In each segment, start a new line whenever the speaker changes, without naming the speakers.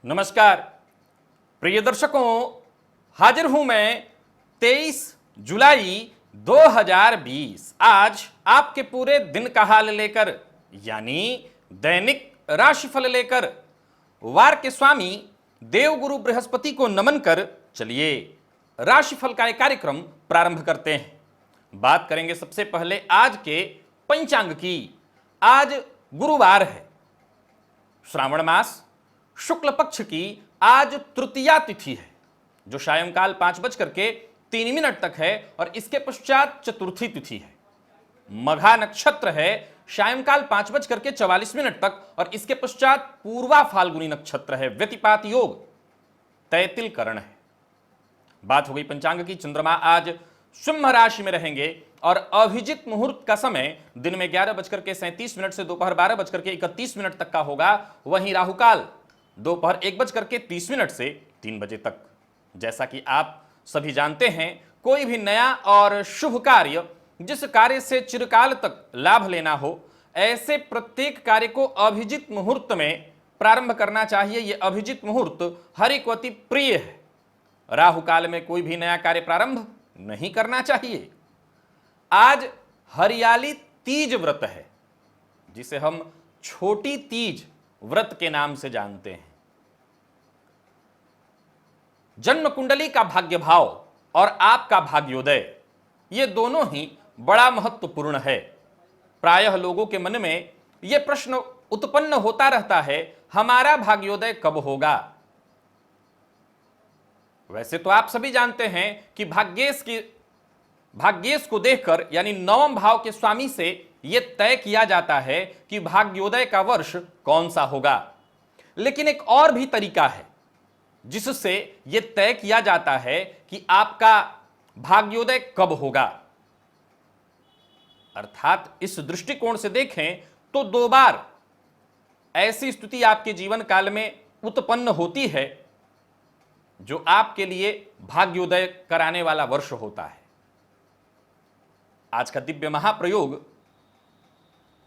नमस्कार प्रिय दर्शकों, हाजिर हूं मैं 23 जुलाई 2020 आज आपके पूरे दिन का हाल लेकर, यानी दैनिक राशिफल लेकर। वार के स्वामी देवगुरु बृहस्पति को नमन कर चलिए राशिफल का एक कार्यक्रम प्रारंभ करते हैं। बात करेंगे सबसे पहले आज के पंचांग की। आज गुरुवार है, श्रावण मास शुक्ल पक्ष की आज तृतीया तिथि है, जो सायंकाल 5:03 तक है और इसके पश्चात चतुर्थी तिथि है। मघा नक्षत्र है सायंकाल 5:44 तक और इसके पश्चात पूर्वा फाल्गुनी नक्षत्र है। व्यतिपात योग तैतिल करण है। बात हो गई पंचांग की। चंद्रमा आज सिंह राशि में रहेंगे और अभिजित मुहूर्त का समय दिन में 11:37 से दोपहर 12:31 तक का होगा। वहीं राहुकाल दोपहर 1:30 से 3 बजे तक। जैसा कि आप सभी जानते हैं, कोई भी नया और शुभ कार्य, जिस कार्य से चिरकाल तक लाभ लेना हो, ऐसे प्रत्येक कार्य को अभिजित मुहूर्त में प्रारंभ करना चाहिए। यह अभिजित मुहूर्त हरि को अति प्रिय है। राहु काल में कोई भी नया कार्य प्रारंभ नहीं करना चाहिए। आज हरियाली तीज व्रत है, जिसे हम छोटी तीज व्रत के नाम से जानते हैं। जन्म कुंडली का भाग्य भाव और आपका भाग्योदय, ये दोनों ही बड़ा महत्वपूर्ण है। प्रायः लोगों के मन में यह प्रश्न उत्पन्न होता रहता है, हमारा भाग्योदय कब होगा। वैसे तो आप सभी जानते हैं कि भाग्येश को देखकर, यानी नवम भाव के स्वामी से यह तय किया जाता है कि भाग्योदय का वर्ष कौन सा होगा। लेकिन एक और भी तरीका है जिससे यह तय किया जाता है कि आपका भाग्योदय कब होगा। अर्थात इस दृष्टिकोण से देखें तो 2 बार ऐसी स्थिति आपके जीवन काल में उत्पन्न होती है जो आपके लिए भाग्योदय कराने वाला वर्ष होता है। आज का दिव्य महाप्रयोग,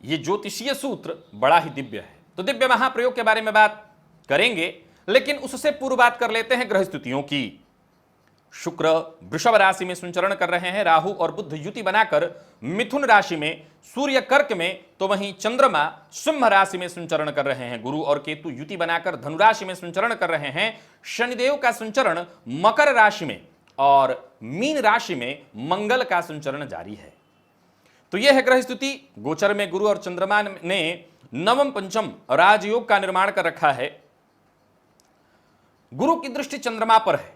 ये ज्योतिषीय सूत्र बड़ा ही दिव्य है, तो दिव्य महाप्रयोग के बारे में बात करेंगे। लेकिन उससे पूर्व बात कर लेते हैं ग्रह स्थितियों की। शुक्र वृषभ राशि में संचरण कर रहे हैं, राहु और बुध युति बनाकर मिथुन राशि में, सूर्य कर्क में, तो वहीं चंद्रमा सिंह राशि में संचरण कर रहे हैं। गुरु और केतु युति बनाकर धनु राशि में संचरण कर रहे हैं। शनिदेव का संचरण मकर राशि में और मीन राशि में मंगल का संचरण जारी है। तो यह है ग्रह स्थिति। गोचर में गुरु और चंद्रमा ने नवम पंचम राजयोग का निर्माण कर रखा है। गुरु की दृष्टि चंद्रमा पर है।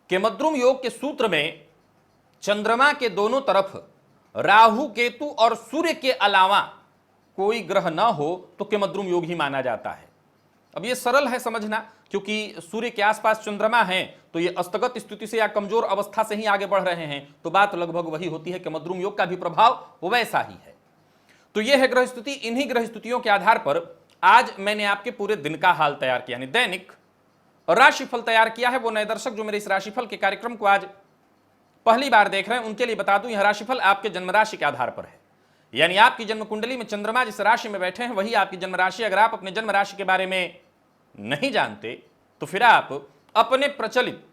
केमद्रुम योग के सूत्र में चंद्रमा के दोनों तरफ राहु, केतु और सूर्य के अलावा कोई ग्रह ना हो तो केमद्रुम योग ही माना जाता है। अब यह सरल है समझना, क्योंकि सूर्य के आसपास चंद्रमा है तो यह अस्तगत स्थिति से या कमजोर अवस्था से ही आगे बढ़ रहे हैं, तो बात लगभग वही होती है। केमद्रुम योग का भी प्रभाव वैसा ही है। तो यह है ग्रह स्थिति। इन्हीं ग्रह स्थितियों के आधार पर आज मैंने आपके पूरे दिन का हाल तैयार किया, यानी दैनिक राशिफल तैयार किया है। वो नए दर्शक जो मेरे इस राशिफल के कार्यक्रम को आज पहली बार देख रहे हैं, उनके लिए बता दूं, यह राशिफल आपके जन्म राशि के आधार पर है। यानी आपकी जन्म कुंडली में चंद्रमा जिस राशि में बैठे हैं वही आपकी जन्म राशि। अगर आप अपने जन्म राशि के बारे में नहीं जानते तो फिर आप अपने प्रचलित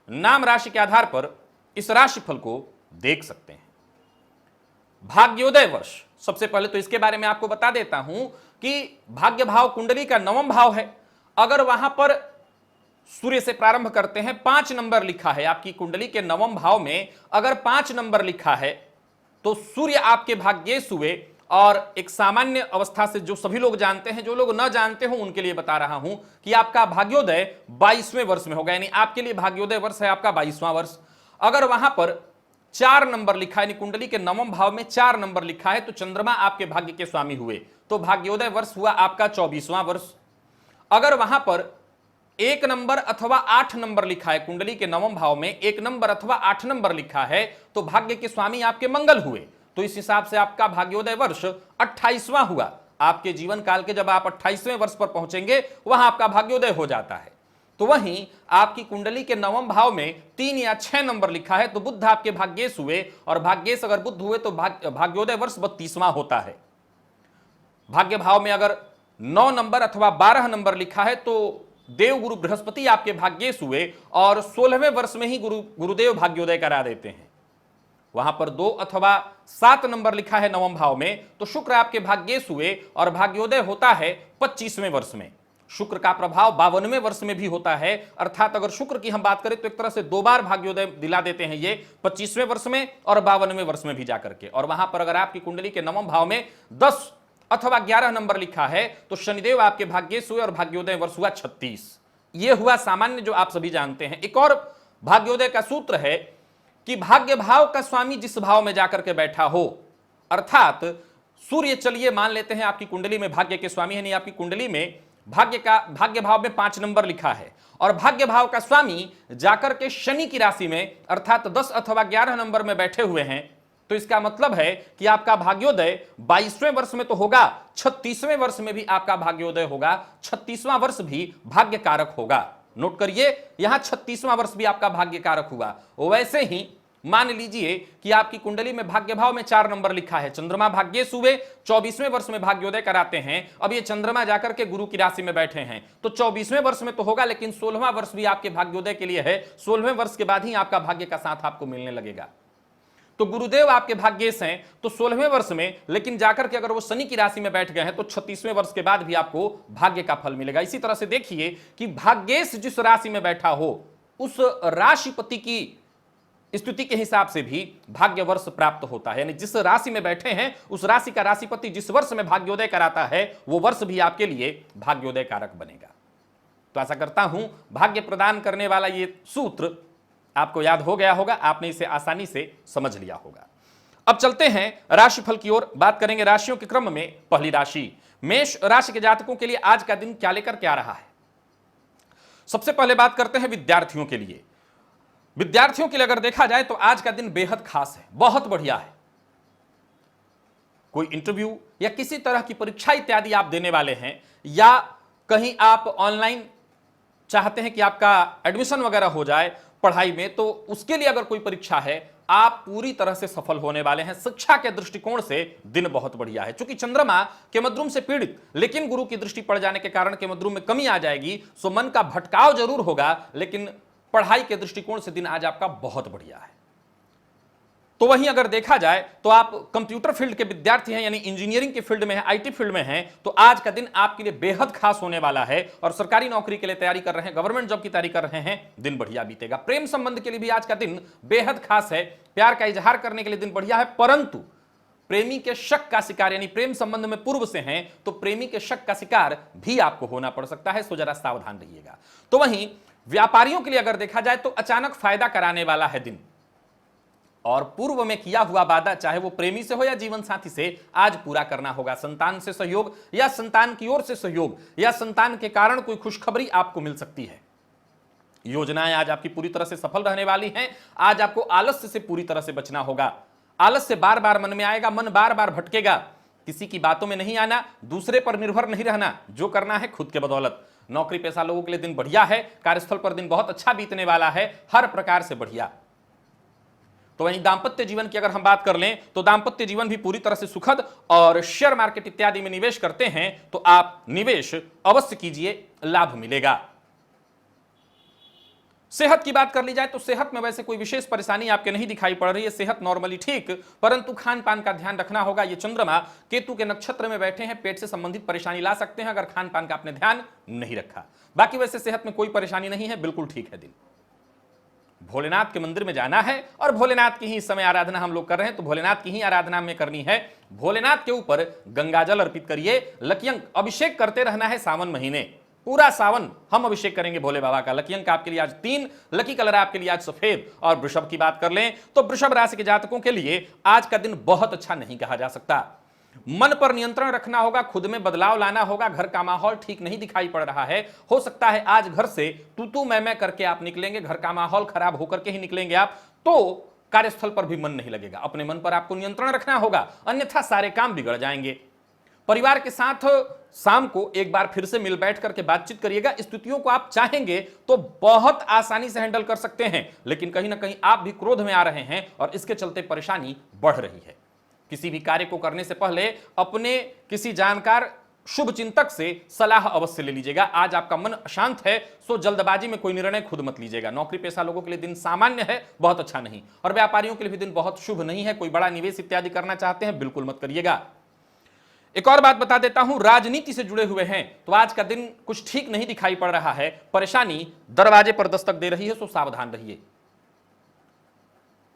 नाम राशि के आधार पर इस राशिफल को देख सकते हैं। भाग्योदय वर्ष, सबसे पहले तो इसके बारे में आपको बता देता हूं कि भाग्य भाव कुंडली का 9वां भाव है। अगर वहां पर सूर्य से प्रारंभ करते हैं, 5 नंबर लिखा है आपकी कुंडली के 9वें भाव में, अगर 5 नंबर लिखा है तो सूर्य आपके भाग्येश हुए। और एक सामान्य अवस्था से जो सभी लोग जानते हैं, जो लोग न जानते हो उनके लिए बता रहा हूं कि आपका भाग्योदय 22वें वर्ष में होगा। यानी आपके लिए भाग्योदय वर्ष है आपका 22वां वर्ष। अगर वहां पर 4 नंबर लिखा है, यानी कुंडली के 9वें भाव में 4 नंबर लिखा है, तो चंद्रमा आपके भाग्य के स्वामी हुए, तो भाग्योदय वर्ष हुआ आपका 24वां वर्ष। अगर वहां पर 1 नंबर अथवा 8 नंबर लिखा है, कुंडली के 9वें भाव में 1 नंबर अथवा 8 नंबर लिखा है, तो भाग्य के स्वामी आपके मंगल हुए। तो इस हिसाब से आपका भाग्योदय वर्ष 28वां हुआ। आपके जीवन काल के जब आप 28वें वर्ष पर पहुंचेंगे, वहां आपका भाग्योदय हो जाता है। तो वहीं आपकी कुंडली के 9वें भाव में 3 या 6 नंबर लिखा है, तो बुध आपके भाग्येश हुए, और भाग्येश अगर बुध हुए तो भाग्योदय वर्ष 32वां होता है। भाग्य भाव में अगर 9 नंबर अथवा 12 नंबर लिखा है तो देवगुरु बृहस्पति आपके भाग्येश हुए और 16वें वर्ष में ही गुरुदेव भाग्योदय करा देते हैं। वहां पर 2 अथवा 7 नंबर लिखा है नवम भाव में, तो शुक्र आपके भाग्येश हुए और भाग्योदय होता है 25वें वर्ष में। शुक्र का प्रभाव 52वें वर्ष में भी होता है, अर्थात अगर शुक्र की हम बात करें तो एक तरह से 2 बार भाग्योदय दिला देते हैं ये, 25वें वर्ष में और 52वें वर्ष में भी जाकर के। और वहां पर अगर आपकी कुंडली के नवम भाव में 10 अथवा 11 नंबर लिखा है तो शनिदेव आपके भाग्येश हुए और भाग्योदय वर्ष हुआ 36। ये हुआ सामान्य जो आप सभी जानते हैं। एक और भाग्योदय का सूत्र है कि भाग्य भाव का स्वामी जिस भाव में जाकर के बैठा हो, अर्थात सूर्य, चलिए मान लेते हैं आपकी कुंडली में भाग्य के स्वामी है, नहीं आपकी कुंडली में भाग्य भाव में 5 नंबर लिखा है और भाग्य भाव का स्वामी जाकर के शनि की राशि में अर्थात 10 अथवा 11 नंबर में बैठे हुए हैं, तो इसका मतलब है कि आपका भाग्योदय 22वें वर्ष में तो होगा, 36वें वर्ष में भी आपका भाग्योदय होगा। 36वां वर्ष भी भाग्य कारक होगा। नोट करिए, यहां 36वां वर्ष भी आपका भाग्य कारक हुआ। वैसे ही मान लीजिए कि आपकी कुंडली में भाग्य भाव में 4 नंबर लिखा है, चंद्रमा भाग्येश हुए, 24वें वर्ष में भाग्योदय कराते हैं। अब ये चंद्रमा जाकर के गुरु की राशि में बैठे हैं तो 24वें वर्ष में तो होगा, लेकिन 16वां वर्ष भी आपके भाग्योदय के लिए है। 16वें वर्ष के बाद ही आपका भाग्य का साथ आपको मिलने लगेगा। तो गुरुदेव आपके भाग्येश हैं तो 16वें वर्ष में, लेकिन जाकर के अगर वो शनि की राशि में बैठ गए हैं तो 36वें वर्ष के बाद भी आपको भाग्य का फल मिलेगा। इसी तरह से देखिए कि भाग्येश जिस राशि में बैठा हो उस राशिपति की स्थिति के हिसाब से भी भाग्य वर्ष प्राप्त होता है। यानी जिस राशि में बैठे हैं उस राशि का राशिपति जिस वर्ष में भाग्योदय कराता है वो वर्ष भी आपके लिए भाग्योदय कारक बनेगा। तो आशा करता हूं भाग्य प्रदान करने वाला ये सूत्र आपको याद हो गया होगा, आपने इसे आसानी से समझ लिया होगा। अब चलते हैं राशिफल की ओर, बात करेंगे राशियों के क्रम में। पहली राशि मेष राशि के जातकों के लिए आज का दिन क्या लेकर के आ रहा है। सबसे पहले बात करते हैं विद्यार्थियों के लिए। विद्यार्थियों के लिए अगर देखा जाए तो आज का दिन बेहद खास है, बहुत बढ़िया है। कोई इंटरव्यू या किसी तरह की परीक्षा इत्यादि आप देने वाले हैं, या कहीं आप ऑनलाइन चाहते हैं कि आपका एडमिशन वगैरह हो जाए पढ़ाई में, तो उसके लिए अगर कोई परीक्षा है आप पूरी तरह से सफल होने वाले हैं। शिक्षा के दृष्टिकोण से दिन बहुत बढ़िया है। चूंकि चंद्रमा केमद्रुम से पीड़ित, लेकिन गुरु की दृष्टि पड़ जाने के कारण केमद्रुम में कमी आ जाएगी, सो मन का भटकाव जरूर होगा, लेकिन पढ़ाई के दृष्टिकोण से दिन आज आपका बहुत बढ़िया है। तो वहीं अगर देखा जाए तो आप कंप्यूटर फील्ड के विद्यार्थी हैं, यानी इंजीनियरिंग के फील्ड में हैं, आईटी फील्ड में हैं, तो आज का दिन आपके लिए बेहद खास होने वाला है। और सरकारी नौकरी के लिए तैयारी कर रहे हैं, गवर्नमेंट जॉब की तैयारी कर रहे हैं, दिन बढ़िया बीतेगा। प्रेम संबंध के लिए भी आज का दिन बेहद खास है। प्यार का इजहार करने के लिए दिन बढ़िया है, परंतु प्रेमी के शक का शिकार, यानी प्रेम संबंध में पूर्व से हैं तो प्रेमी के शक का शिकार भी आपको होना पड़ सकता है, सो जरा सावधान रहिएगा। तो वहीं व्यापारियों के लिए अगर देखा जाए तो अचानक फायदा कराने वाला है दिन, और पूर्व में किया हुआ वादा चाहे वो प्रेमी से हो या जीवन साथी से, आज पूरा करना होगा। संतान से सहयोग या संतान की ओर से सहयोग या संतान के कारण कोई खुशखबरी आपको मिल सकती है। योजनाएं आज आपकी पूरी तरह से सफल रहने वाली हैं। आज आपको आलस्य से पूरी तरह से बचना होगा। आलस्य बार बार मन में आएगा, मन बार बार भटकेगा। किसी की बातों में नहीं आना, दूसरे पर निर्भर नहीं रहना, जो करना है खुद के बदौलत। नौकरी पेशा लोगों के लिए दिन बढ़िया है। कार्यस्थल पर दिन बहुत अच्छा बीतने वाला है, हर प्रकार से बढ़िया। तो वहीं दांपत्य जीवन की अगर हम बात कर लें तो दांपत्य जीवन भी पूरी तरह से सुखद, और शेयर मार्केट इत्यादि में निवेश करते हैं तो आप निवेश अवश्य कीजिए, लाभ मिलेगा। सेहत की बात कर ली जाए तो सेहत में वैसे कोई विशेष परेशानी आपके नहीं दिखाई पड़ रही है, सेहत नॉर्मली ठीक, परंतु खान पान का ध्यान रखना होगा। ये चंद्रमा केतु के नक्षत्र में बैठे हैं, पेट से संबंधित परेशानी ला सकते हैं अगर खान पान का आपने ध्यान नहीं रखा। बाकी वैसे सेहत में कोई परेशानी नहीं है, बिल्कुल ठीक है दिन। भोलेनाथ के मंदिर में जाना है, और भोलेनाथ की ही इस समय आराधना हम लोग कर रहे हैं तो भोलेनाथ की ही आराधना में करनी है। भोलेनाथ के ऊपर गंगाजल अर्पित करिए, लकियंक अभिषेक करते रहना है सावन महीने, पूरा सावन हम अभिषेक करेंगे भोले बाबा का। लकियंक आपके लिए आज 3, लकी कलर आपके लिए आज सफेद। और वृषभ की बात कर लें तो वृषभ राशि के जातकों के लिए आज का दिन बहुत अच्छा नहीं कहा जा सकता। मन पर नियंत्रण रखना होगा, खुद में बदलाव लाना होगा। घर का माहौल ठीक नहीं दिखाई पड़ रहा है, हो सकता है आज घर से तू मैं करके आप निकलेंगे, घर का माहौल खराब होकर के ही निकलेंगे आप, तो कार्यस्थल पर भी मन नहीं लगेगा। अपने मन पर आपको नियंत्रण रखना होगा, अन्यथा सारे काम बिगड़ जाएंगे। परिवार के साथ शाम को एक बार फिर से मिल बैठ करके बातचीत करिएगा। स्थितियों को आप चाहेंगे तो बहुत आसानी से हैंडल कर सकते हैं, लेकिन कहीं ना कहीं आप भी क्रोध में आ रहे हैं और इसके चलते परेशानी बढ़ रही है। किसी भी कार्य को करने से पहले अपने किसी जानकार शुभ चिंतक से सलाह अवश्य ले लीजिएगा। आज आपका मन अशांत है, सो जल्दबाजी में कोई निर्णय खुद मत लीजिएगा। नौकरी पेशा लोगों के लिए दिन सामान्य है, बहुत अच्छा नहीं, और व्यापारियों के लिए भी दिन बहुत शुभ नहीं है। कोई बड़ा निवेश इत्यादि करना चाहते हैं, बिल्कुल मत करिएगा। एक और बात बता देता हूं, राजनीति से जुड़े हुए हैं तो आज का दिन कुछ ठीक नहीं दिखाई पड़ रहा है। परेशानी दरवाजे पर दस्तक दे रही है, सो सावधान रहिए।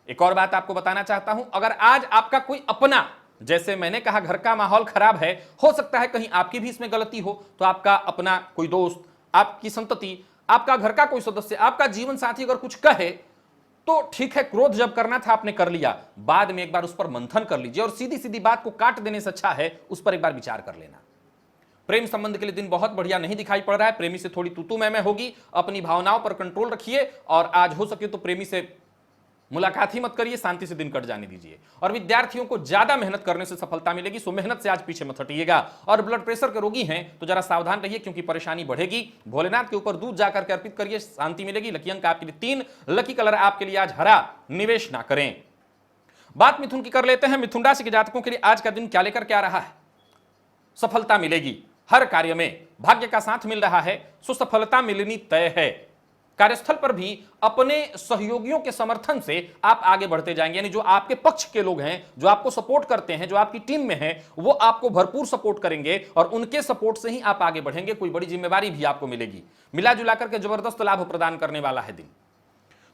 एक और बात आपको बताना चाहता हूं, अगर आज आपका कोई अपना, जैसे मैंने कहा घर का माहौल खराब है, हो सकता है कहीं आपकी भी इसमें गलती हो, तो आपका अपना कोई दोस्त, आपकी संतति, आपका घर का कोई सदस्य, आपका जीवन साथी अगर कुछ कहे तो ठीक है, क्रोध जब करना था आपने कर लिया, बाद में एक बार उस पर मंथन कर लीजिए और सीधी सीधी बात को काट देने से अच्छा है उस पर एक बार विचार कर लेना। प्रेम संबंध के लिए दिन बहुत बढ़िया नहीं दिखाई पड़ रहा है। प्रेमी से थोड़ी तू मैं होगी, अपनी भावनाओं पर कंट्रोल रखिए और आज हो सके तो प्रेमी से मुलाकात ही मत करिए, शांति से दिन कट जाने दीजिए। और विद्यार्थियों को ज्यादा मेहनत करने से सफलता मिलेगी, सो मेहनत से आज पीछे मत हटिएगा। और ब्लड प्रेशर के रोगी हैं तो जरा सावधान रहिए क्योंकि परेशानी बढ़ेगी। भोलेनाथ के ऊपर दूध जाकर के अर्पित करिए, शांति मिलेगी। लकी अंक आपके लिए 3, लकी कलर आपके लिए आज हरा, निवेश ना करें। बात मिथुन की कर लेते हैं। मिथुन राशि के जातकों के लिए आज का दिन क्या लेकर के आ रहा है? सफलता मिलेगी, हर कार्य में भाग्य का साथ मिल रहा है, सो सफलता मिलनी तय है। कार्यस्थल पर भी अपने सहयोगियों के समर्थन से आप आगे बढ़ते जाएंगे, यानी जो आपके पक्ष के लोग हैं, जो आपको सपोर्ट करते हैं, जो आपकी टीम में हैं, वो आपको भरपूर सपोर्ट करेंगे और उनके सपोर्ट से ही आप आगे बढ़ेंगे। कोई बड़ी जिम्मेवारी भी आपको मिलेगी, मिला जुला करके जबरदस्त लाभ प्रदान करने वाला है दिन।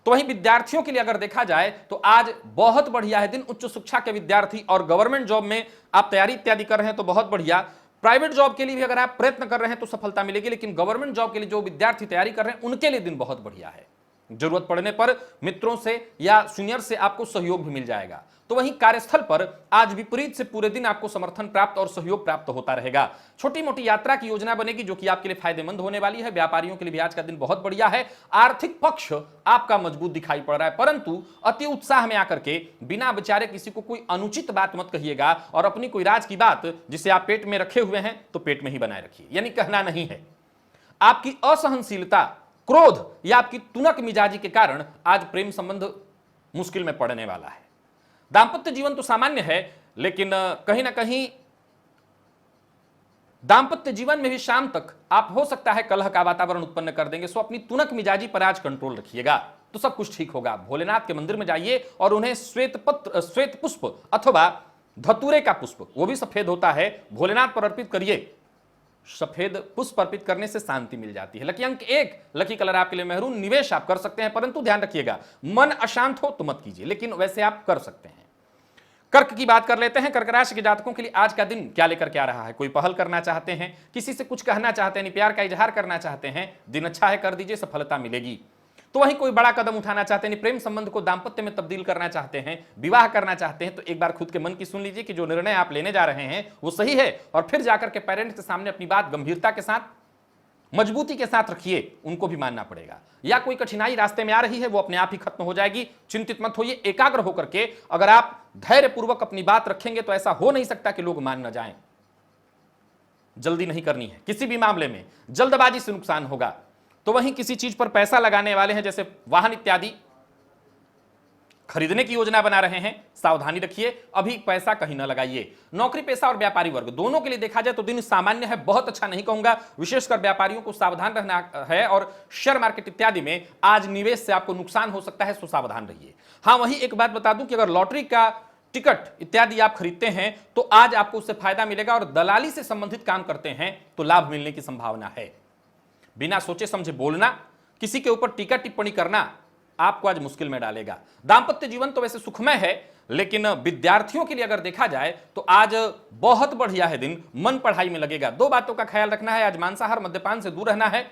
तो वहीं विद्यार्थियों के लिए अगर देखा जाए तो आज बहुत बढ़िया है दिन। उच्च शिक्षा के विद्यार्थी और गवर्नमेंट जॉब में आप तैयारी इत्यादि कर रहे हैं तो बहुत बढ़िया। प्राइवेट जॉब के लिए भी अगर आप प्रयत्न कर रहे हैं तो सफलता मिलेगी, लेकिन गवर्नमेंट जॉब के लिए जो विद्यार्थी तैयारी कर रहे हैं उनके लिए दिन बहुत बढ़िया है। जरूरत पड़ने पर मित्रों से या सीनियर से आपको सहयोग भी मिल जाएगा। तो वहीं कार्यस्थल पर आज विपरीत से पूरे दिन आपको समर्थन प्राप्त और सहयोग प्राप्त होता रहेगा। छोटी मोटी यात्रा की योजना बनेगी जो कि आपके लिए फायदेमंद होने वाली है। व्यापारियों के लिए भी आज का दिन बहुत बढ़िया है। आर्थिक पक्ष आपका मजबूत दिखाई पड़ रहा है, परंतु अति उत्साह में आकर के बिना विचारे किसी को कोई अनुचित बात मत कहिएगा और अपनी कोई राज की बात जिसे आप पेट में रखे हुए हैं तो पेट में ही बनाए रखिए, यानी कहना नहीं है। आपकी असहनशीलता, क्रोध या आपकी तुनक मिजाजी के कारण आज प्रेम संबंध मुश्किल में पड़ने वाला है। दांपत्य जीवन तो सामान्य है, लेकिन कहीं ना कहीं दांपत्य जीवन में भी शाम तक आप हो सकता है कलह का वातावरण उत्पन्न कर देंगे। सो अपनी तुनक मिजाजी पर आज कंट्रोल रखिएगा तो सब कुछ ठीक होगा। भोलेनाथ के मंदिर में जाइए और उन्हें श्वेत पुष्प अथवा धतूरे का पुष्प, वो भी सफेद होता है, भोलेनाथ पर अर्पित करिए। सफेद पुष्प अर्पित करने से शांति मिल जाती है। लकी अंक 1, लकी कलर आपके लिए मेहरून, निवेश आप कर सकते हैं, परंतु ध्यान रखिएगा मन अशांत हो तो मत कीजिए, लेकिन वैसे आप कर सकते हैं। कर्क की बात कर लेते हैं। कर्क राशि के जातकों के लिए आज का दिन क्या लेकर के आ रहा है? कोई पहल करना चाहते हैं, किसी से कुछ कहना चाहते हैं, प्यार का इजहार करना चाहते हैं, दिन अच्छा है, कर दीजिए, सफलता मिलेगी। तो वहीं कोई बड़ा कदम उठाना चाहते हैं, प्रेम संबंध को दांपत्य में तब्दील करना चाहते हैं, विवाह करना चाहते हैं, तो एक बार खुद के मन की सुन लीजिए कि जो निर्णय आप लेने जा रहे हैं वो सही है और फिर जाकर के पेरेंट्स के सामने अपनी बात गंभीरता के साथ, मजबूती के साथ रखिए, उनको भी मानना पड़ेगा। या कोई कठिनाई रास्ते में आ रही है वो अपने आप ही खत्म हो जाएगी, चिंतित मत होइए। एकाग्र होकर के अगर आप धैर्यपूर्वक अपनी बात रखेंगे तो ऐसा हो नहीं सकता कि लोग मान न जाएं। जल्दी नहीं करनी है किसी भी मामले में, जल्दबाजी से नुकसान होगा। तो वहीं किसी चीज पर पैसा लगाने वाले हैं, जैसे वाहन इत्यादि खरीदने की योजना बना रहे हैं, सावधानी रखिए, अभी पैसा कहीं ना लगाइए। नौकरी पेशा और व्यापारी वर्ग दोनों के लिए देखा जाए तो दिन सामान्य है, बहुत अच्छा नहीं कहूंगा। विशेषकर व्यापारियों को सावधान रहना है और शेयर मार्केट इत्यादि में आज निवेश से आपको नुकसान हो सकता है, सो सावधान रहिए। हाँ, वहीं एक बात बता दूं कि अगर लॉटरी का टिकट इत्यादि आप खरीदते हैं तो आज आपको उससे फायदा मिलेगा और दलाली से संबंधित काम करते हैं तो लाभ मिलने की संभावना है। बिना सोचे समझे बोलना, किसी के ऊपर टीका टिप्पणी करना आपको आज मुश्किल में डालेगा। दांपत्य जीवन तो वैसे सुखमय है, लेकिन विद्यार्थियों के लिए अगर देखा जाए तो आज बहुत बढ़िया है दिन, मन पढ़ाई में लगेगा। 2 बातों का ख्याल रखना है, आज मांसाहार मद्यपान से दूर रहना है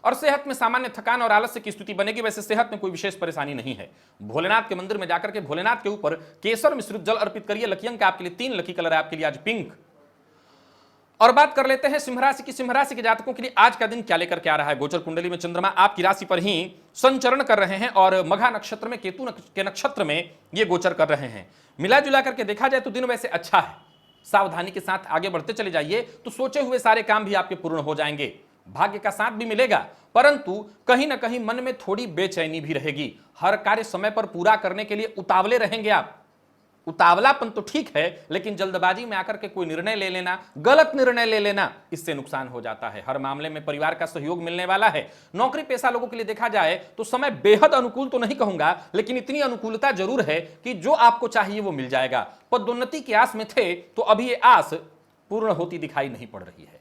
और सेहत में सामान्य थकान और आलस्य की स्थिति बनेगी। वैसे सेहत में कोई विशेष परेशानी नहीं है। भोलेनाथ के मंदिर में जाकर के भोलेनाथ के ऊपर केसर मिश्रित जल अर्पित करिए। लकी अंक आपके लिए 3, लकी कलर आपके लिए आज पिंक। और बात कर लेते हैं सिंह राशि की। सिंह राशि के जातकों के लिए आज का दिन क्या लेकर के आ रहा है? गोचर कुंडली में चंद्रमा आपकी राशि पर ही संचरण कर रहे हैं और मघा नक्षत्र में, केतु के नक्षत्र में ये गोचर कर रहे हैं। मिला जुला करके देखा जाए तो दिन वैसे अच्छा है, सावधानी के साथ आगे बढ़ते चले जाइए तो सोचे हुए सारे काम भी आपके पूर्ण हो जाएंगे। भाग्य का साथ भी मिलेगा, परंतु कहीं ना कहीं मन में थोड़ी बेचैनी भी रहेगी। हर कार्य समय पर पूरा करने के लिए उतावले रहेंगे आप, उतावलापन तो ठीक है, लेकिन जल्दबाजी में आकर के कोई निर्णय ले लेना, गलत निर्णय ले लेना, इससे नुकसान हो जाता है। हर मामले में परिवार का सहयोग मिलने वाला है। नौकरी पेशा लोगों के लिए देखा जाए तो समय बेहद अनुकूल तो नहीं कहूंगा, लेकिन इतनी अनुकूलता जरूर है कि जो आपको चाहिए वो मिल जाएगा। पदोन्नति की आस में थे तो अभी ये आस पूर्ण होती दिखाई नहीं पड़ रही है।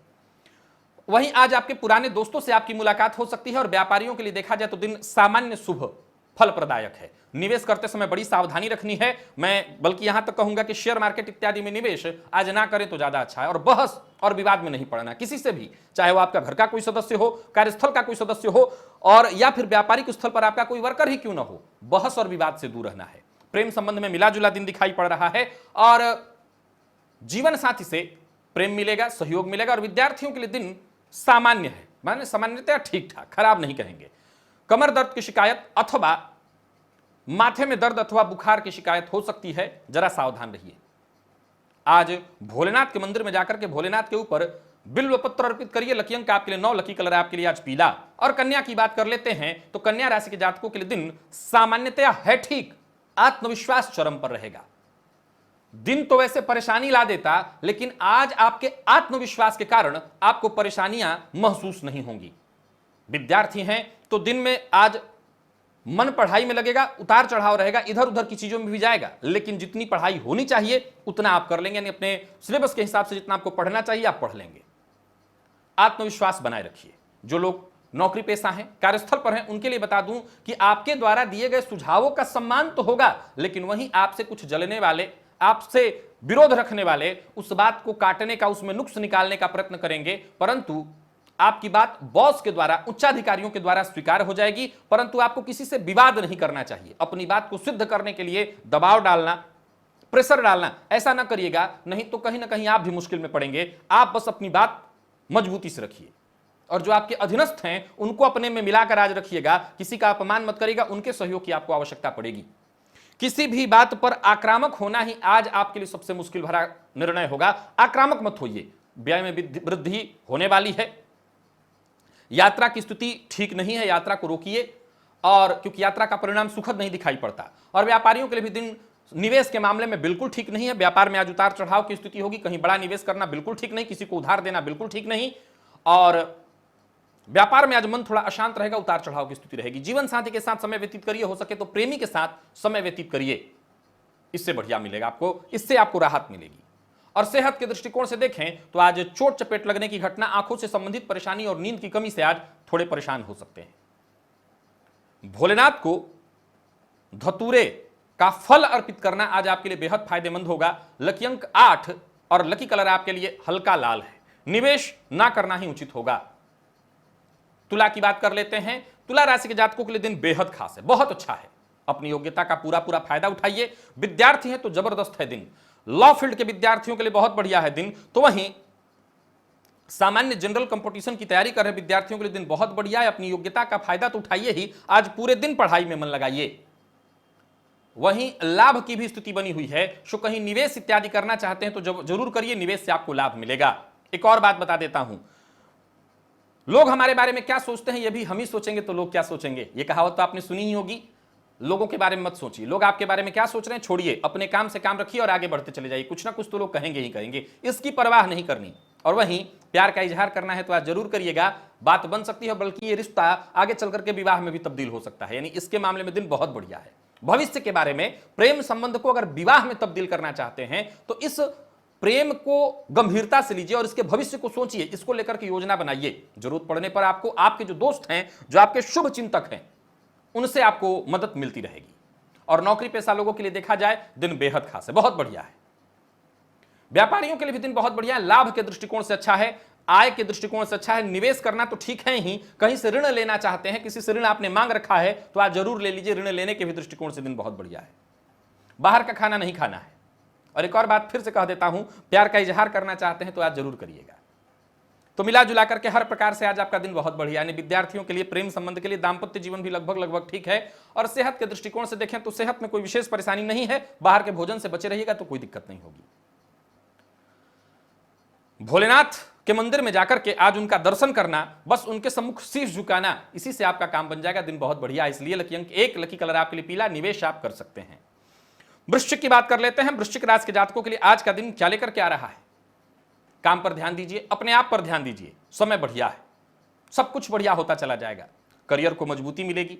वहीं आज आपके पुराने दोस्तों से आपकी मुलाकात हो सकती है और व्यापारियों के लिए देखा जाए तो दिन सामान्य शुभ फल प्रदायक है। निवेश करते समय बड़ी सावधानी रखनी है। मैं बल्कि यहां तक कहूंगा कि शेयर मार्केट इत्यादि में निवेश आज ना करें तो ज्यादा अच्छा है। और बहस और विवाद में नहीं पड़ना किसी से भी, चाहे वो आपका घर का कोई सदस्य हो, कार्यस्थल का कोई सदस्य हो, और या फिर व्यापारिक स्थल पर आपका कोई वर्कर ही क्यों ना हो, बहस और विवाद से दूर रहना है। प्रेम संबंध में मिला जुला दिन दिखाई पड़ रहा है और जीवन साथी से प्रेम मिलेगा, सहयोग मिलेगा। और विद्यार्थियों के लिए दिन सामान्य है, माने सामान्यतः ठीक ठाक, खराब नहीं कहेंगे। कमर दर्द की शिकायत अथवा माथे में दर्द अथवा बुखार की शिकायत हो सकती है, जरा सावधान रहिए। आज भोलेनाथ के मंदिर में जाकर के भोलेनाथ के ऊपर बिल्व पत्र अर्पित करिए। लकी अंक आपके लिए 9, लकी कलर आपके लिए आज पीला। और कन्या की बात कर लेते हैं तो कन्या राशि के जातकों के लिए दिन सामान्यतया है ठीक, आत्मविश्वास चरम पर रहेगा। दिन तो वैसे परेशानी ला देता, लेकिन आज आपके आत्मविश्वास के कारण आपको परेशानियां महसूस नहीं होंगी। विद्यार्थी हैं तो दिन में आज मन पढ़ाई में लगेगा, उतार चढ़ाव रहेगा, इधर उधर की चीजों में भी जाएगा, लेकिन जितनी पढ़ाई होनी चाहिए उतना आप कर लेंगे, यानी अपने सिलेबस के हिसाब से जितना आपको पढ़ना चाहिए आप पढ़ लेंगे। आत्मविश्वास बनाए रखिए। जो लोग नौकरी पेशा हैं, कार्यस्थल पर हैं, उनके लिए बता दूं कि आपके द्वारा दिए गए सुझावों का सम्मान तो होगा, लेकिन वहीं आपसे कुछ जलने वाले, आपसे विरोध रखने वाले उस बात को काटने का, उसमें नुक्स निकालने का प्रयत्न करेंगे, परंतु आपकी बात बॉस के द्वारा, उच्चाधिकारियों के द्वारा स्वीकार हो जाएगी। परंतु आपको किसी से विवाद नहीं करना चाहिए। अपनी बात को सिद्ध करने के लिए दबाव डालना, प्रेशर डालना, ऐसा ना करिएगा, नहीं तो कहीं ना कहीं आप भी मुश्किल में पड़ेंगे। आप बस अपनी बात मजबूती से रखिए और जो आपके अधीनस्थ हैं उनको अपने में मिलाकर आज रखिएगा। किसी का अपमान मत करिएगा, उनके सहयोग की आपको आवश्यकता पड़ेगी। किसी भी बात पर आक्रामक होना ही आज आपके लिए सबसे मुश्किल भरा निर्णय होगा। आक्रामक मत होइए। व्यय में वृद्धि होने वाली है। यात्रा की स्थिति ठीक नहीं है, यात्रा को रोकिए, और क्योंकि यात्रा का परिणाम सुखद नहीं दिखाई पड़ता। और व्यापारियों के लिए भी दिन निवेश के मामले में बिल्कुल ठीक नहीं है। व्यापार में आज उतार चढ़ाव की स्थिति होगी। कहीं बड़ा निवेश करना बिल्कुल ठीक नहीं, किसी को उधार देना बिल्कुल ठीक नहीं, और व्यापार में आज मन थोड़ा अशांत रहेगा, उतार चढ़ाव की स्थिति रहेगी। जीवन साथी के साथ समय व्यतीत करिए, हो सके तो प्रेमी के साथ समय व्यतीत करिए, इससे बढ़िया मिलेगा आपको, इससे आपको राहत मिलेगी। और सेहत के दृष्टिकोण से देखें तो आज चोट चपेट लगने की घटना, आंखों से संबंधित परेशानी और नींद की कमी से आज थोड़े परेशान हो सकते हैं। भोलेनाथ को धतूरे का फल अर्पित करना आज आपके लिए बेहद फायदेमंद होगा। लकी अंक 8 और लकी कलर आपके लिए हल्का लाल है। निवेश ना करना ही उचित होगा। तुला की बात कर लेते हैं। तुला राशि के जातकों के लिए दिन बेहद खास है, बहुत अच्छा है। अपनी योग्यता का पूरा पूरा फायदा उठाइए। विद्यार्थी हैं तो जबरदस्त है दिन। लॉ फील्ड के विद्यार्थियों के लिए बहुत बढ़िया है दिन। तो वहीं सामान्य जनरल कंपटीशन की तैयारी कर रहे विद्यार्थियों के लिए दिन बहुत बढ़िया है। अपनी योग्यता का फायदा तो उठाइए ही, आज पूरे दिन पढ़ाई में मन लगाइए। वहीं लाभ की भी स्थिति बनी हुई है, सो कहीं निवेश इत्यादि करना चाहते हैं तो जरूर करिए, निवेश से आपको लाभ मिलेगा। एक और बात बता देता हूं, लोग हमारे बारे में क्या सोचते हैं ये भी हम ही सोचेंगे तो लोग क्या सोचेंगे, ये कहावत तो आपने सुनी ही होगी। लोगों के बारे में मत सोचिए, लोग आपके बारे में क्या सोच रहे हैं छोड़िए, अपने काम से काम रखिए और आगे बढ़ते चले जाइए। कुछ ना कुछ तो लोग कहेंगे ही कहेंगे, इसकी परवाह नहीं करनी। और वहीं प्यार का इजहार करना है तो आज जरूर करिएगा, बात बन सकती है, बल्कि ये रिश्ता आगे चल करके विवाह में भी तब्दील हो सकता है। यानी इसके मामले में दिन बहुत बढ़िया है। भविष्य के बारे में, प्रेम संबंध को अगर विवाह में तब्दील करना चाहते हैं तो इस प्रेम को गंभीरता से लीजिए और इसके भविष्य को सोचिए, इसको लेकर के योजना बनाइए। जरूरत पड़ने पर आपको आपके जो दोस्त हैं, जो आपके शुभ चिंतक हैं, उनसे आपको मदद मिलती रहेगी। और नौकरी पेशा लोगों के लिए देखा जाए दिन बेहद खास है, बहुत बढ़िया है। व्यापारियों के लिए भी दिन बहुत बढ़िया है। लाभ के दृष्टिकोण से अच्छा है, आय के दृष्टिकोण से अच्छा है। निवेश करना तो ठीक है ही, कहीं से ऋण लेना चाहते हैं, किसी से ऋण आपने मांग रखा है तो आज जरूर ले लीजिए। ऋण लेने के भी दृष्टिकोण से दिन बहुत बढ़िया है। बाहर का खाना नहीं खाना है। और एक और बात फिर से कह देता हूं, प्यार का इजहार करना चाहते हैं तो आज जरूर करिएगा। तो मिला जुला करके हर प्रकार से आज आपका दिन बहुत बढ़िया। यानी विद्यार्थियों के लिए, प्रेम संबंध के लिए, दाम्पत्य जीवन भी लगभग ठीक है। और सेहत के दृष्टिकोण से देखें तो सेहत में कोई विशेष परेशानी नहीं है। बाहर के भोजन से बचे रहिएगा तो कोई दिक्कत नहीं होगी। भोलेनाथ के मंदिर में जाकर के आज उनका दर्शन करना, बस उनके सम्मुख शीश झुकाना, इसी से आपका काम बन जाएगा। दिन बहुत बढ़िया, इसलिए लकी अंक 1, लकी कलर आपके लिए पीला, निवेश आप कर सकते हैं। वृश्चिक की बात कर लेते हैं। वृश्चिक राशि के जातकों के लिए आज का दिन क्या लेकर के आ रहा है? काम पर ध्यान दीजिए, अपने आप पर ध्यान दीजिए, समय बढ़िया है, सब कुछ बढ़िया होता चला जाएगा। करियर को मजबूती मिलेगी,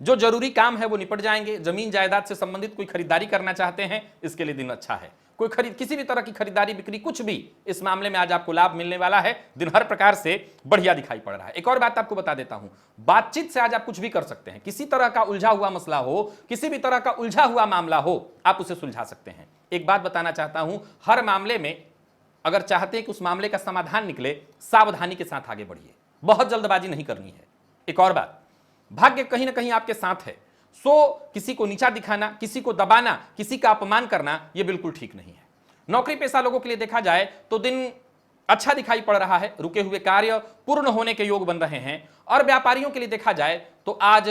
जो जरूरी काम है वो निपट जाएंगे। जमीन जायदाद से संबंधित कोई खरीदारी करना चाहते हैं, इसके लिए दिन अच्छा है। कोई किसी भी तरह की खरीदारी बिक्री कुछ भी, इस मामले में आज आपको लाभ मिलने वाला है। दिन हर प्रकार से बढ़िया दिखाई पड़ रहा है। एक और बात आपको बता देता हूं, बातचीत से आज आप कुछ भी कर सकते हैं। किसी तरह का उलझा हुआ मसला हो, किसी भी तरह का उलझा हुआ मामला हो, आप उसे सुलझा सकते हैं। एक बात बताना चाहता हूं, हर मामले में अगर चाहते हैं कि उस मामले का समाधान निकले, सावधानी के साथ आगे बढ़िए, बहुत जल्दबाजी नहीं करनी है। एक और बात, भाग्य कहीं ना कहीं आपके साथ है, सो किसी को नीचा दिखाना, किसी को दबाना, किसी का अपमान करना, यह बिल्कुल ठीक नहीं है। नौकरी पेशा लोगों के लिए देखा जाए तो दिन अच्छा दिखाई पड़ रहा है, रुके हुए कार्य पूर्ण होने के योग बन रहे हैं। और व्यापारियों के लिए देखा जाए तो आज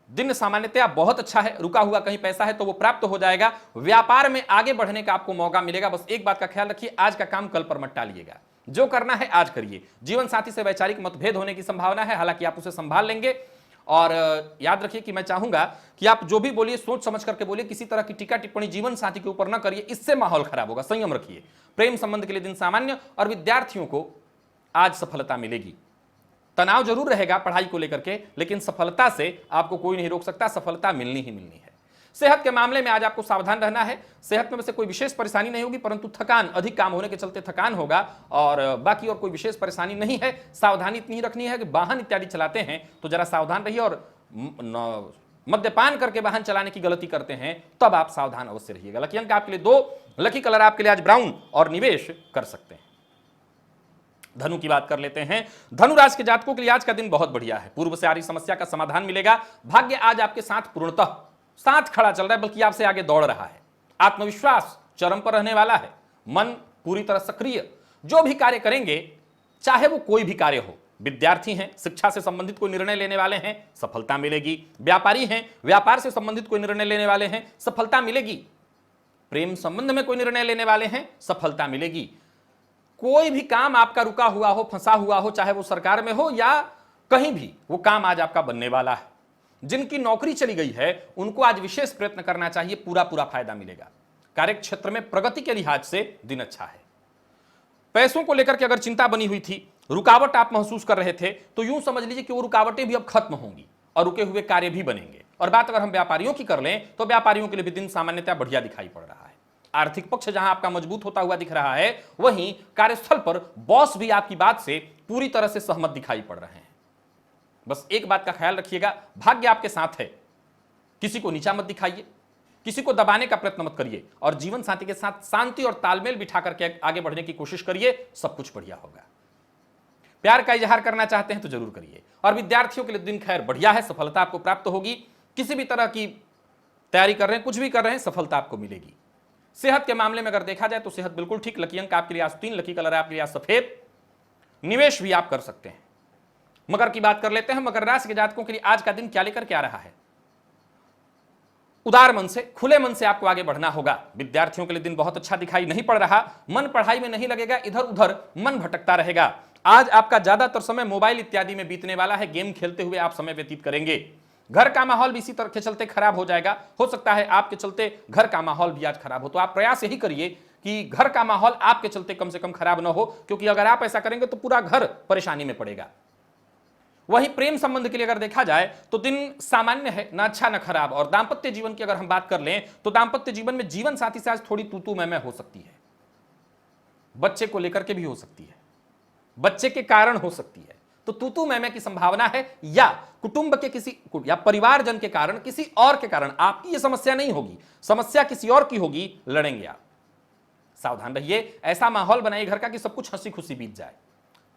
दिन सामान्यतया बहुत अच्छा है, रुका हुआ कहीं पैसा है तो वो प्राप्त हो जाएगा। व्यापार में आगे बढ़ने का आपको मौका मिलेगा। बस एक बात का ख्याल रखिए, आज का काम कल पर मत टालिएगा, जो करना है आज करिए। जीवन साथी से वैचारिक मतभेद होने की संभावना है, हालांकि आप उसे संभाल लेंगे। और याद रखिए कि मैं चाहूंगा कि आप जो भी बोलिए सोच समझ करके बोलिए, किसी तरह की टीका टिप्पणी जीवन साथी के ऊपर न करिए, इससे माहौल खराब होगा। संयम रखिए। प्रेम संबंध के लिए दिन सामान्य, और विद्यार्थियों को आज सफलता मिलेगी। तनाव जरूर रहेगा पढ़ाई को लेकर के, लेकिन सफलता से आपको कोई नहीं रोक सकता, सफलता मिलनी ही मिलनी है। सेहत के मामले में आज आपको सावधान रहना है। सेहत में वैसे कोई विशेष परेशानी नहीं होगी, परंतु थकान, अधिक काम होने के चलते थकान होगा, और बाकी और कोई विशेष परेशानी नहीं है। सावधानी इतनी रखनी है कि वाहन इत्यादि चलाते हैं तो जरा सावधान रहिए, और मद्यपान करके वाहन चलाने की गलती करते हैं तब आप सावधान अवश्य रहिएगा। लकी अंक आपके लिए 2, लकी कलर आपके लिए आज ब्राउन, और निवेश कर सकते हैं। धनु की बात कर लेते हैं। धनु राशि के जातकों के लिए आज का दिन बहुत बढ़िया है। पूर्व से आ रही समस्या का समाधान मिलेगा। भाग्य आज आपके साथ पूर्णतः साथ खड़ा चल रहा है, बल्कि आपसे आगे दौड़ रहा है। आत्मविश्वास चरम पर रहने वाला है, मन पूरी तरह सक्रिय। जो भी कार्य करेंगे, चाहे वो कोई भी कार्य हो, विद्यार्थी हैं, शिक्षा से संबंधित कोई निर्णय लेने वाले हैं, सफलता मिलेगी। व्यापारी हैं, व्यापार से संबंधित कोई निर्णय लेने वाले हैं, सफलता मिलेगी। प्रेम संबंध में कोई निर्णय लेने वाले हैं, सफलता मिलेगी। कोई भी काम आपका रुका हुआ हो, फंसा हुआ हो, चाहे वो सरकार में हो या कहीं भी, वो काम आज आपका बनने वाला है। जिनकी नौकरी चली गई है उनको आज विशेष प्रयत्न करना चाहिए, पूरा पूरा फायदा मिलेगा। कार्य क्षेत्र में प्रगति के लिहाज से दिन अच्छा है। पैसों को लेकर के अगर चिंता बनी हुई थी, रुकावट आप महसूस कर रहे थे, तो यूं समझ लीजिए कि वो रुकावटें भी अब खत्म होंगी और रुके हुए कार्य भी बनेंगे। और बात अगर हम व्यापारियों की कर लें तो व्यापारियों के लिए भी दिन सामान्यतः बढ़िया दिखाई पड़ रहा है। आर्थिक पक्ष जहां आपका मजबूत होता हुआ दिख रहा है, वहीं कार्यस्थल पर बॉस भी आपकी बात से पूरी तरह से सहमत दिखाई पड़ रहे हैं। बस एक बात का ख्याल रखिएगा, भाग्य आपके साथ है। किसी को नीचा मत दिखाइए, किसी को दबाने का प्रयत्न मत करिए, और जीवन साथी के साथ शांति और तालमेल बिठा करके आगे बढ़ने की कोशिश करिए, सब कुछ बढ़िया होगा। प्यार का इजहार करना चाहते हैं तो जरूर करिए। और विद्यार्थियों के लिए दिन खैर बढ़िया है, सफलता आपको प्राप्त होगी। किसी भी तरह की तैयारी कर रहे हैं, कुछ भी कर रहे हैं, सफलता आपको मिलेगी। सेहत के मामले में अगर देखा जाए तो सेहत बिल्कुल ठीक। लकी अंक आपके लिए आज 3, लकी कलर आपके लिए आज सफेद। निवेश भी आप कर सकते हैं। मकर की बात कर लेते हैं। मकर राशि के जातकों के लिए आज का दिन क्या लेकर के आ रहा है? उदार मन से, खुले मन से आपको आगे बढ़ना होगा। विद्यार्थियों के लिए दिन बहुत अच्छा दिखाई नहीं पड़ रहा। मन पढ़ाई में नहीं लगेगा, इधर उधर मन भटकता रहेगा। आज आपका ज्यादातर समय मोबाइल इत्यादि में बीतने वाला है, गेम खेलते हुए आप समय व्यतीत करेंगे। घर का माहौल भी इसी तरह के चलते खराब हो जाएगा। हो सकता है आपके चलते घर का माहौल भी आज खराब हो, तो आप प्रयास यही करिए कि घर का माहौल आपके चलते कम से कम खराब ना हो, क्योंकि अगर आप ऐसा करेंगे तो पूरा घर परेशानी में पड़ेगा। वहीं प्रेम संबंध के लिए अगर देखा जाए तो दिन सामान्य है, ना अच्छा ना खराब। और दांपत्य जीवन की अगर हम बात कर लें तो दांपत्य जीवन में जीवन साथी से आज थोड़ी तू मैं हो सकती है। बच्चे को लेकर के भी हो सकती है, बच्चे के कारण हो सकती है, तो तू मैं की संभावना है। या कुटुंब के किसी या परिवारजन के कारण, किसी और के कारण आपकी यह समस्या नहीं होगी, समस्या किसी और की होगी, लड़ेंगे आप। सावधान रहिए, ऐसा माहौल बनाइए घर का कि सब कुछ हंसी खुशी बीत जाए।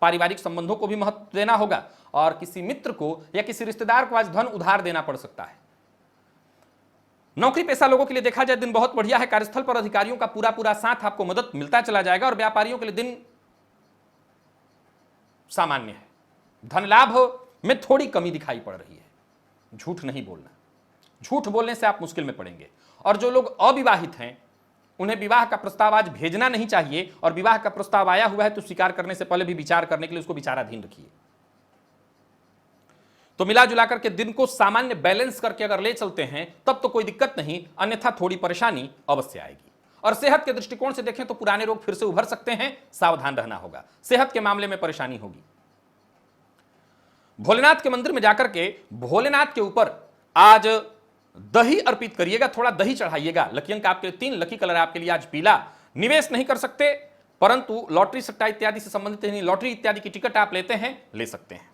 पारिवारिक संबंधों को भी महत्व देना होगा, और किसी मित्र को या किसी रिश्तेदार को आज धन उधार देना पड़ सकता है। नौकरी पेशा लोगों के लिए देखा जाए दिन बहुत बढ़िया है। कार्यस्थल पर अधिकारियों का पूरा पूरा साथ आपको मदद मिलता चला जाएगा। और व्यापारियों के लिए दिन सामान्य है। धन लाभ में थोड़ी कमी दिखाई पड़ रही है। झूठ नहीं बोलना, झूठ बोलने से आप मुश्किल में पड़ेंगे। और जो लोग अविवाहित हैं उन्हें विवाह का प्रस्ताव आज भेजना नहीं चाहिए, और विवाह का प्रस्ताव आया हुआ है तो स्वीकार करने से पहले भी विचार करने के लिए उसको विचाराधीन रखिए। तो मिला जुलाकर के दिन को सामान्य बैलेंस करके अगर ले चलते हैं तब तो कोई दिक्कत नहीं, अन्यथा थोड़ी परेशानी अवश्य आएगी। और सेहत के दृष्टिकोण से देखें तो पुराने रोग फिर से उभर सकते हैं, सावधान रहना होगा, सेहत के मामले में परेशानी होगी। भोलेनाथ के मंदिर में जाकर के भोलेनाथ के ऊपर आज दही अर्पित करिएगा, थोड़ा दही चढ़ाइएगा। लकी अंक आपके 3, लकी कलर आपके लिए आज पीला। निवेश नहीं कर सकते, परंतु लॉटरी सट्टा इत्यादि से संबंधित नहीं, लॉटरी इत्यादि की टिकट आप लेते हैं, ले सकते हैं।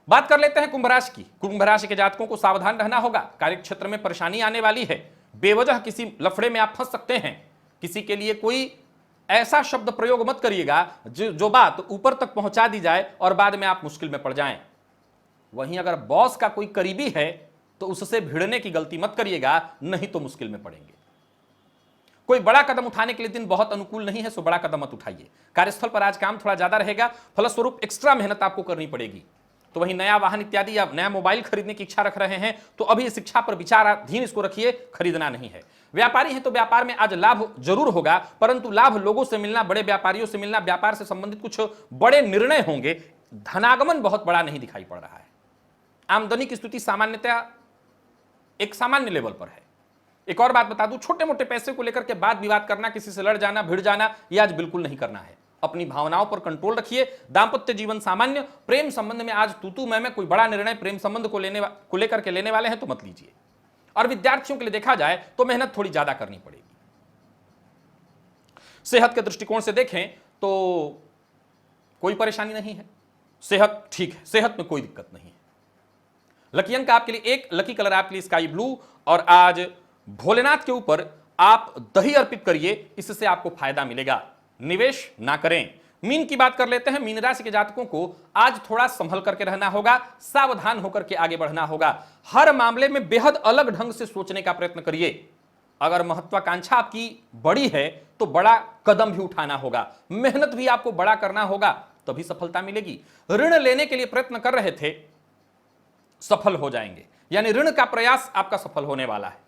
बात कर लेते हैं कुंभ राशि की। कुंभ राशि के जातकों को सावधान रहना होगा, कार्यक्षेत्र में परेशानी आने वाली है, बेवजह किसी लफड़े में आप फंस सकते हैं। किसी के लिए कोई ऐसा शब्द प्रयोग मत करिएगा जो बात ऊपर तक पहुंचा दी जाए और बाद में आप मुश्किल में पड़ जाएं। वहीं अगर बॉस का कोई करीबी है तो उससे भिड़ने की गलती मत करिएगा, नहीं तो मुश्किल में पड़ेंगे। कोई बड़ा कदम उठाने के लिए दिन बहुत अनुकूल नहीं है, सो बड़ा कदम मत उठाइए। कार्यस्थल पर आज काम थोड़ा ज्यादा रहेगा, फलस्वरूप एक्स्ट्रा मेहनत आपको करनी पड़ेगी। तो वहीं नया वाहन इत्यादि या नया मोबाइल खरीदने की इच्छा रख रहे हैं तो अभी शिक्षा पर विचाराधीन इसको रखिए, खरीदना नहीं है। व्यापारी हैं तो व्यापार में आज लाभ जरूर होगा, परंतु लाभ लोगों से मिलना, बड़े व्यापारियों से मिलना, व्यापार से संबंधित कुछ बड़े निर्णय होंगे। धनागमन बहुत बड़ा नहीं दिखाई पड़ रहा है। आमदनी की स्थिति सामान्यतः एक सामान्य लेवल पर है। एक और बात बता दूं, छोटे मोटे पैसे को लेकर के बात विवाद करना, किसी से लड़ जाना, भिड़ जाना, यह आज बिल्कुल नहीं करना है। अपनी भावनाओं पर कंट्रोल रखिए। दांपत्य जीवन सामान्य। प्रेम संबंध में आज तू मैं कोई बड़ा निर्णय प्रेम संबंध को लेकर के लेने वाले हैं तो मत लीजिए। और विद्यार्थियों के लिए देखा जाए तो मेहनत थोड़ी ज्यादा करनी पड़ेगी। सेहत के दृष्टिकोण से देखें तो कोई परेशानी नहीं है, सेहत ठीक है, सेहत में कोई दिक्कत नहीं है। लकी अंक आपके लिए 1, लकी कलर आपके लिए स्काई ब्लू। और आज भोलेनाथ के ऊपर आप दही अर्पित करिए, इससे आपको फायदा मिलेगा। निवेश ना करें। मीन की बात कर लेते हैं। मीन राशि के जातकों को आज थोड़ा संभल करके रहना होगा, सावधान होकर के आगे बढ़ना होगा। हर मामले में बेहद अलग ढंग से सोचने का प्रयत्न करिए। अगर महत्वाकांक्षा आपकी बड़ी है तो बड़ा कदम भी उठाना होगा, मेहनत भी आपको बड़ा करना होगा, तभी सफलता मिलेगी। ऋण लेने के लिए प्रयत्न कर रहे थे, सफल हो जाएंगे, यानी ऋण का प्रयास आपका सफल होने वाला है।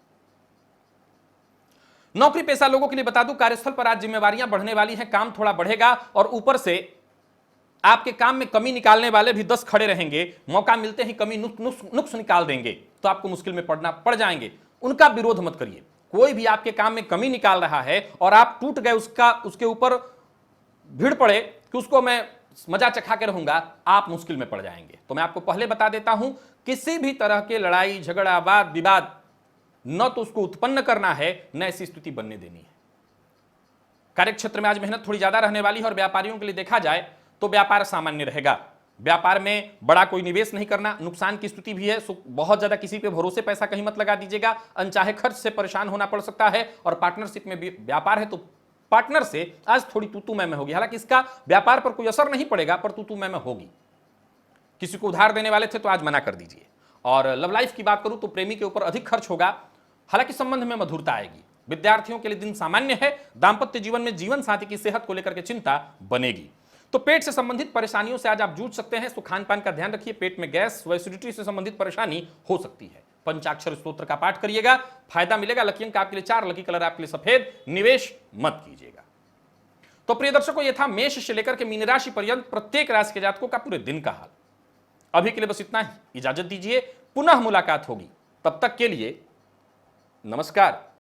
नौकरी पेशा लोगों के लिए बता दूं, कार्यस्थल पर आज जिम्मेवारियां बढ़ने वाली हैं, काम थोड़ा बढ़ेगा और ऊपर से आपके काम में कमी निकालने वाले भी 10 खड़े रहेंगे। मौका मिलते ही कमी नुक्स निकाल देंगे तो आपको मुश्किल में पड़ जाएंगे। उनका विरोध मत करिए। कोई भी आपके काम में कमी निकाल रहा है और आप टूट गए, उसके ऊपर भीड़ पड़े कि उसको मैं मजा चखा के रहूंगा, आप मुश्किल में पड़ जाएंगे। तो मैं आपको पहले बता देता हूं, किसी भी तरह के लड़ाई झगड़ा वाद विवाद न तो उसको उत्पन्न करना है, न ऐसी स्थिति बनने देनी है। कार्यक्षेत्र में आज मेहनत थोड़ी ज्यादा रहने वाली है और व्यापारियों के लिए देखा जाए तो व्यापार सामान्य रहेगा। व्यापार में बड़ा कोई निवेश नहीं करना, नुकसान की स्थिति भी है, बहुत ज्यादा किसी पे भरोसे पैसा कहीं मत लगा दीजिएगा, अनचाहे खर्च से परेशान होना पड़ सकता है। और पार्टनरशिप में भी व्यापार है तो पार्टनर से आज थोड़ी तू मैं होगी। हालांकि इसका व्यापार पर कोई असर नहीं पड़ेगा, पर तू मैं होगी। किसी को उधार देने वाले थे तो आज मना कर दीजिए। और लव लाइफ की बात करूं तो प्रेमी के ऊपर अधिक खर्च होगा, हालांकि संबंध में मधुरता आएगी। विद्यार्थियों के लिए दिन सामान्य है। दांपत्य जीवन में जीवन साथी की सेहत को लेकर के चिंता बनेगी। तो पेट से संबंधित परेशानियों से आज आप जूझ सकते हैं, तो खान पान का ध्यान रखिए। पेट में गैस व एसिडिटी से संबंधित परेशानी हो सकती है। पंचाक्षर स्तोत्र का पाठ करिएगा, फायदा मिलेगा। लकी अंक आपके लिए 4, लकी कलर आपके लिए सफेद। निवेश मत कीजिएगा। तो प्रिय दर्शकों, यह था मेष से लेकर के मीन राशि पर्यंत प्रत्येक राशि के जातकों का पूरे दिन का हाल। अभी के लिए बस इतना ही, इजाजत दीजिए, पुनः मुलाकात होगी। तब तक के लिए नमस्कार।